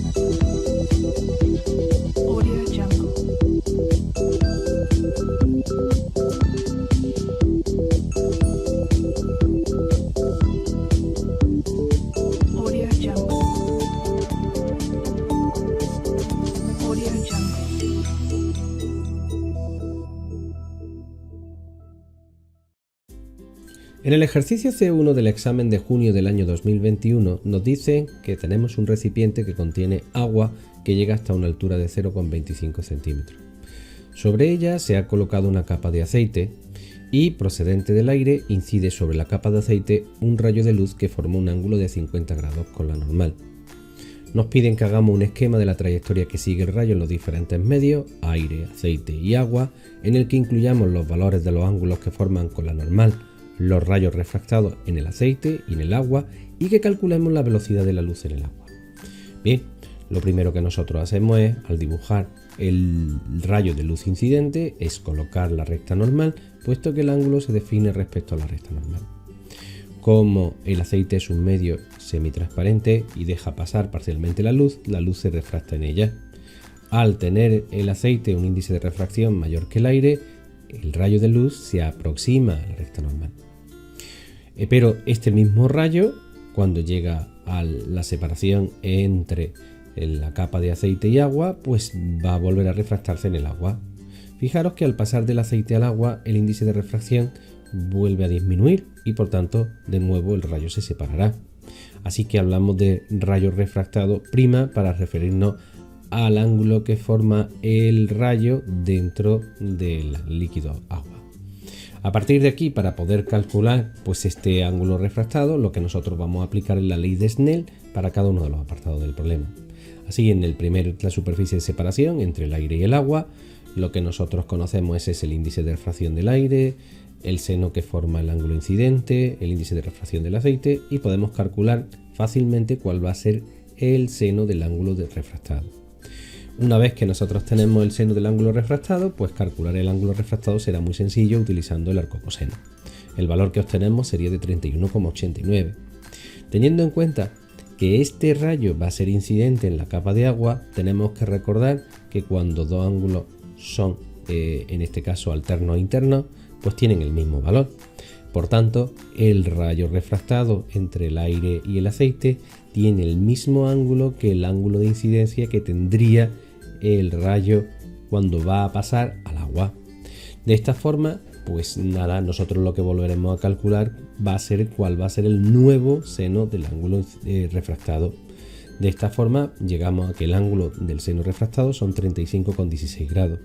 Audio Jungle. Audio Jungle. Audio Jungle. En el ejercicio C1 del examen de junio del año 2021 nos dicen que tenemos un recipiente que contiene agua que llega hasta una altura de 0,25 centímetros. Sobre ella se ha colocado una capa de aceite y, procedente del aire, incide sobre la capa de aceite un rayo de luz que forma un ángulo de 50 grados con la normal. Nos piden que hagamos un esquema de la trayectoria que sigue el rayo en los diferentes medios, aire, aceite y agua, en el que incluyamos los valores de los ángulos que forman con la normal los rayos refractados en el aceite y en el agua, y que calculemos la velocidad de la luz en el agua. Bien, lo primero que nosotros hacemos es, al dibujar el rayo de luz incidente, es colocar la recta normal, puesto que el ángulo se define respecto a la recta normal. Como el aceite es un medio semitransparente y deja pasar parcialmente la luz se refracta en ella. Al tener el aceite un índice de refracción mayor que el aire, el rayo de luz se aproxima a la recta normal. Pero este mismo rayo, cuando llega a la separación entre la capa de aceite y agua, pues va a volver a refractarse en el agua. Fijaros que al pasar del aceite al agua, el índice de refracción vuelve a disminuir y por tanto de nuevo el rayo se separará. Así que hablamos de rayo refractado prima para referirnos al ángulo que forma el rayo dentro del líquido agua. A partir de aquí, para poder calcular pues este ángulo refractado, lo que nosotros vamos a aplicar es la ley de Snell para cada uno de los apartados del problema. Así, en el primero, la superficie de separación entre el aire y el agua, lo que nosotros conocemos es el índice de refracción del aire, el seno que forma el ángulo incidente, el índice de refracción del aceite, y podemos calcular fácilmente cuál va a ser el seno del ángulo refractado. Una vez que nosotros tenemos el seno del ángulo refractado, pues calcular el ángulo refractado será muy sencillo utilizando el arco coseno. El valor que obtenemos sería de 31,89. Teniendo en cuenta que este rayo va a ser incidente en la capa de agua, tenemos que recordar que cuando dos ángulos son, en este caso, alternos e internos, pues tienen el mismo valor. Por tanto, el rayo refractado entre el aire y el aceite tiene el mismo ángulo que el ángulo de incidencia que tendría el rayo cuando va a pasar al agua. De esta forma, pues nada, nosotros lo que volveremos a calcular va a ser cuál va a ser el nuevo seno del ángulo refractado. De esta forma llegamos a que el ángulo del seno refractado son 35,16 grados.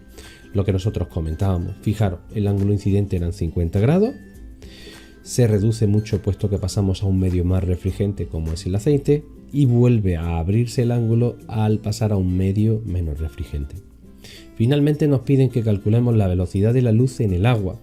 Lo que nosotros comentábamos, fijaros, el ángulo incidente eran 50 grados, se reduce mucho puesto que pasamos a un medio más refringente como es el aceite, y vuelve a abrirse el ángulo al pasar a un medio menos refringente. Finalmente nos piden que calculemos la velocidad de la luz en el agua.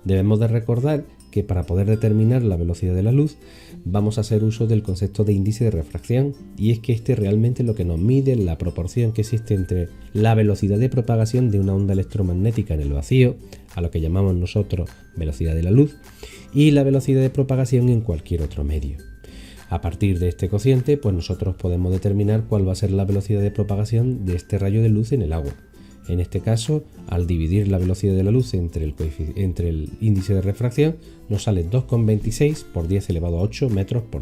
Debemos de recordar que para poder determinar la velocidad de la luz vamos a hacer uso del concepto de índice de refracción, y es que este realmente lo que nos mide la proporción que existe entre la velocidad de propagación de una onda electromagnética en el vacío, a lo que llamamos nosotros velocidad de la luz, y la velocidad de propagación en cualquier otro medio. A partir de este cociente, pues nosotros podemos determinar cuál va a ser la velocidad de propagación de este rayo de luz en el agua. En este caso, al dividir la velocidad de la luz entre el índice de refracción, nos sale 2,26 por 10 elevado a 8 metros por segundo.